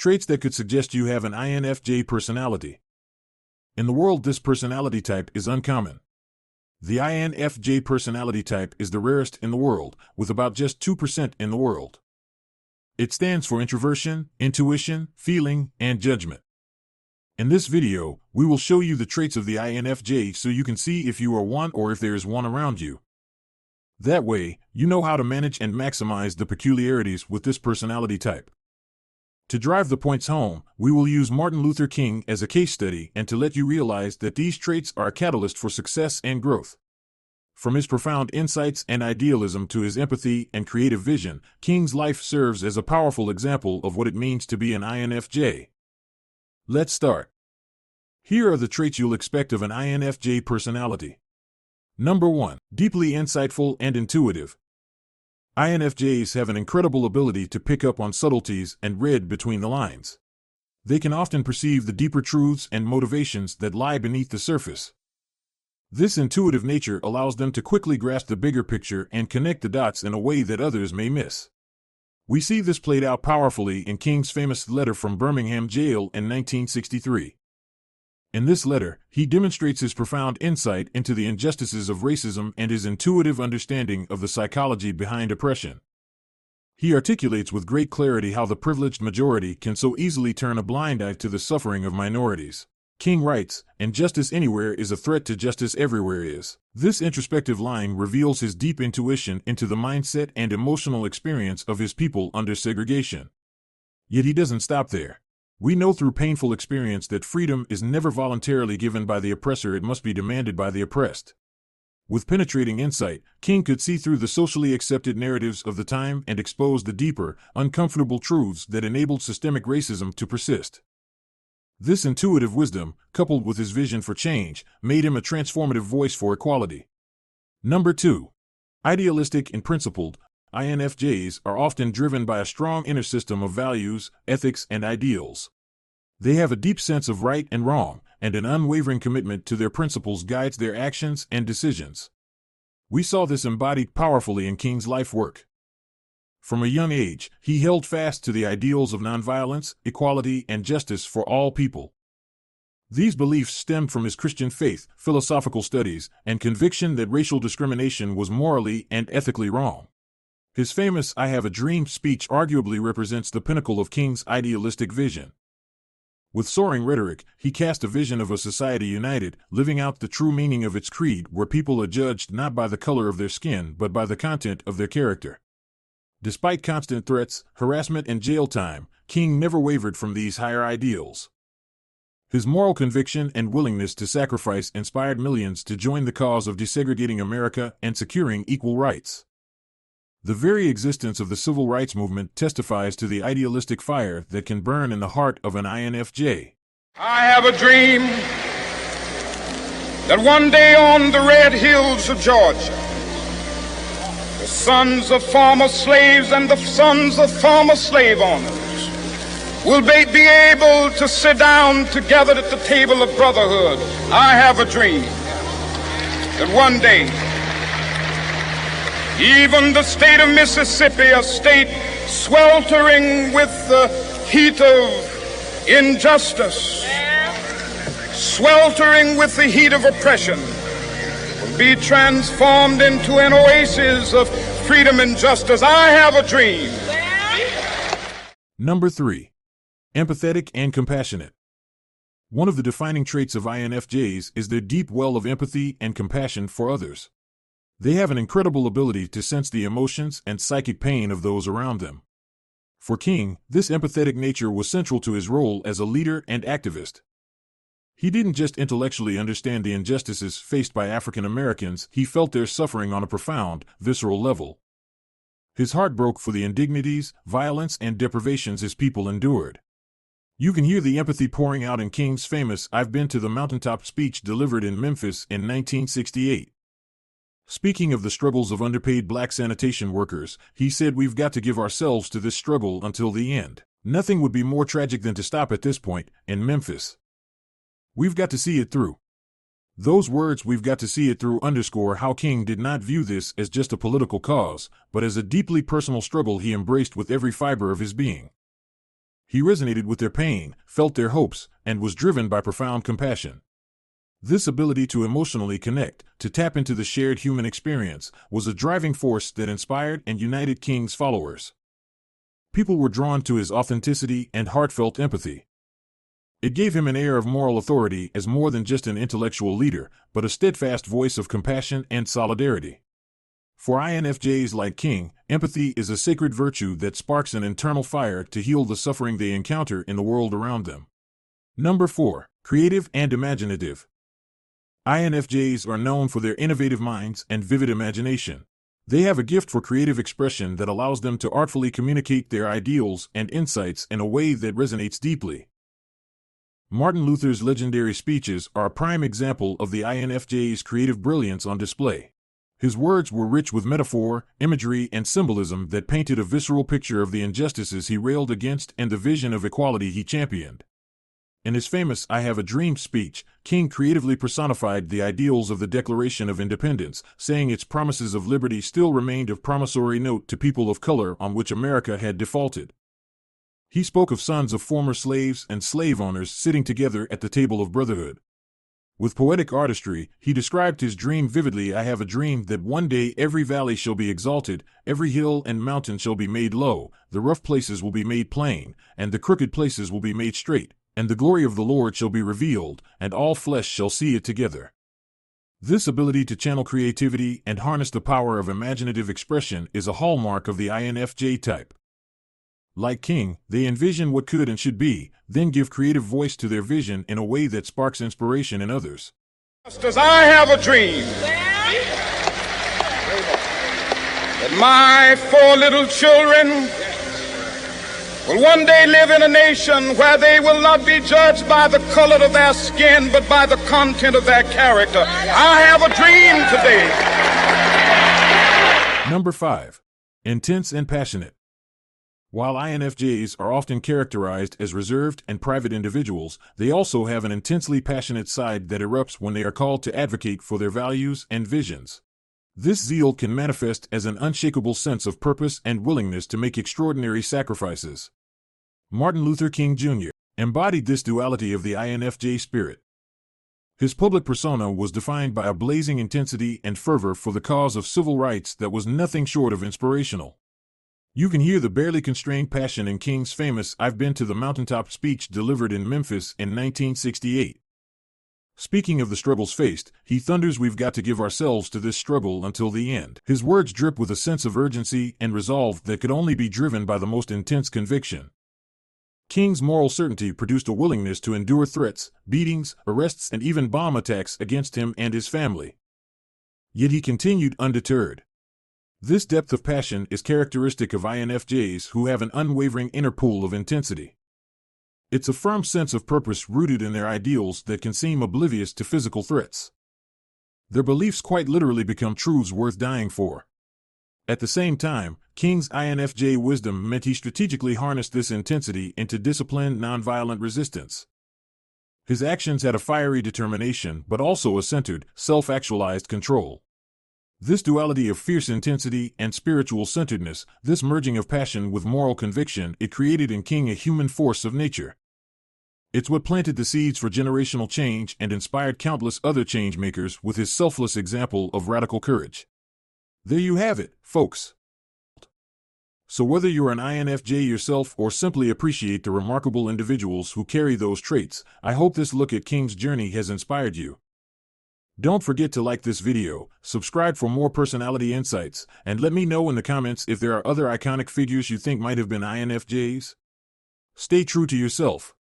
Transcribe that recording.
Traits that could suggest you have an INFJ personality. In the world, this personality type is uncommon. The INFJ personality type is the rarest in the world, with about just 2% in the world. It stands for introversion, intuition, feeling, and judgment. In this video, we will show you the traits of the INFJ so you can see if you are one or if there is one around you. That way, you know how to manage and maximize the peculiarities with this personality type. To drive the points home, we will use Martin Luther King as a case study and to let you realize that these traits are a catalyst for success and growth. From his profound insights and idealism to his empathy and creative vision, King's life serves as a powerful example of what it means to be an INFJ. Let's start. Here are the traits you'll expect of an INFJ personality. Number 1. Deeply insightful and intuitive. INFJs have an incredible ability to pick up on subtleties and read between the lines. They can often perceive the deeper truths and motivations that lie beneath the surface. This intuitive nature allows them to quickly grasp the bigger picture and connect the dots in a way that others may miss. We see this played out powerfully in King's famous letter from Birmingham jail in 1963. In this letter, he demonstrates his profound insight into the injustices of racism and his intuitive understanding of the psychology behind oppression. He articulates with great clarity how the privileged majority can so easily turn a blind eye to the suffering of minorities. King writes, "Injustice anywhere is a threat to justice everywhere is." This introspective line reveals his deep intuition into the mindset and emotional experience of his people under segregation. Yet he doesn't stop there. We know through painful experience that freedom is never voluntarily given by the oppressor, it must be demanded by the oppressed. With penetrating insight, King could see through the socially accepted narratives of the time and expose the deeper, uncomfortable truths that enabled systemic racism to persist. This intuitive wisdom, coupled with his vision for change, made him a transformative voice for equality. Number 2. Idealistic and principled. INFJs are often driven by a strong inner system of values, ethics, and ideals. They have a deep sense of right and wrong, and an unwavering commitment to their principles guides their actions and decisions. We saw this embodied powerfully in King's life work. From a young age, he held fast to the ideals of nonviolence, equality, and justice for all people. These beliefs stemmed from his Christian faith, philosophical studies, and conviction that racial discrimination was morally and ethically wrong. His famous "I Have a Dream" speech arguably represents the pinnacle of King's idealistic vision. With soaring rhetoric, he cast a vision of a society united, living out the true meaning of its creed, where people are judged not by the color of their skin but by the content of their character. Despite constant threats, harassment, and jail time, King never wavered from these higher ideals. His moral conviction and willingness to sacrifice inspired millions to join the cause of desegregating America and securing equal rights. The very existence of the civil rights movement testifies to the idealistic fire that can burn in the heart of an INFJ. I have a dream that one day on the red hills of Georgia, the sons of former slaves and the sons of former slave owners will be able to sit down together at the table of brotherhood. I have a dream that one day even the state of Mississippi, a state sweltering with the heat of injustice, sweltering with the heat of oppression, will be transformed into an oasis of freedom and justice. I have a dream. Number 3. Empathetic and compassionate. One of the defining traits of INFJs is their deep well of empathy and compassion for others. They have an incredible ability to sense the emotions and psychic pain of those around them. For King, this empathetic nature was central to his role as a leader and activist. He didn't just intellectually understand the injustices faced by African Americans, he felt their suffering on a profound, visceral level. His heart broke for the indignities, violence, and deprivations his people endured. You can hear the empathy pouring out in King's famous "I've Been to the Mountaintop" speech delivered in Memphis in 1968. Speaking of the struggles of underpaid black sanitation workers, he said, "We've got to give ourselves to this struggle until the end. Nothing would be more tragic than to stop at this point, in Memphis. We've got to see it through." Those words, "we've got to see it through," underscore how King did not view this as just a political cause, but as a deeply personal struggle he embraced with every fiber of his being. He resonated with their pain, felt their hopes, and was driven by profound compassion. This ability to emotionally connect, to tap into the shared human experience, was a driving force that inspired and united King's followers. People were drawn to his authenticity and heartfelt empathy. It gave him an air of moral authority as more than just an intellectual leader, but a steadfast voice of compassion and solidarity. For INFJs like King, empathy is a sacred virtue that sparks an internal fire to heal the suffering they encounter in the world around them. Number 4. Creative and imaginative. INFJs are known for their innovative minds and vivid imagination. They have a gift for creative expression that allows them to artfully communicate their ideals and insights in a way that resonates deeply. Martin Luther's legendary speeches are a prime example of the INFJ's creative brilliance on display. His words were rich with metaphor, imagery, and symbolism that painted a visceral picture of the injustices he railed against and the vision of equality he championed. In his famous "I Have a Dream" speech, King creatively personified the ideals of the Declaration of Independence, saying its promises of liberty still remained of promissory note to people of color on which America had defaulted. He spoke of sons of former slaves and slave owners sitting together at the table of brotherhood. With poetic artistry, he described his dream vividly. "I have a dream that one day every valley shall be exalted, every hill and mountain shall be made low, the rough places will be made plain, and the crooked places will be made straight, and the glory of the Lord shall be revealed, and all flesh shall see it together." This ability to channel creativity and harness the power of imaginative expression is a hallmark of the INFJ type. Like King, they envision what could and should be, then give creative voice to their vision in a way that sparks inspiration in others. Just as I have a dream that my 4 little children will one day live in a nation where they will not be judged by the color of their skin, but by the content of their character. I have a dream today. Number 5. Intense and passionate. While INFJs are often characterized as reserved and private individuals, they also have an intensely passionate side that erupts when they are called to advocate for their values and visions. This zeal can manifest as an unshakable sense of purpose and willingness to make extraordinary sacrifices. Martin Luther King Jr. embodied this duality of the INFJ spirit. His public persona was defined by a blazing intensity and fervor for the cause of civil rights that was nothing short of inspirational. You can hear the barely constrained passion in King's famous "I've Been to the Mountaintop" speech delivered in Memphis in 1968. Speaking of the struggles faced, he thunders, "We've got to give ourselves to this struggle until the end." His words drip with a sense of urgency and resolve that could only be driven by the most intense conviction. King's moral certainty produced a willingness to endure threats, beatings, arrests, and even bomb attacks against him and his family. Yet he continued undeterred. This depth of passion is characteristic of INFJs who have an unwavering inner pool of intensity. It's a firm sense of purpose rooted in their ideals that can seem oblivious to physical threats. Their beliefs quite literally become truths worth dying for. At the same time, King's INFJ wisdom meant he strategically harnessed this intensity into disciplined, nonviolent resistance. His actions had a fiery determination but also a centered, self-actualized control. This duality of fierce intensity and spiritual centeredness, this merging of passion with moral conviction, it created in King a human force of nature. It's what planted the seeds for generational change and inspired countless other change-makers with his selfless example of radical courage. There you have it, folks. So whether you're an INFJ yourself or simply appreciate the remarkable individuals who carry those traits, I hope this look at King's journey has inspired you. Don't forget to like this video, subscribe for more personality insights, and let me know in the comments if there are other iconic figures you think might have been INFJs. Stay true to yourself.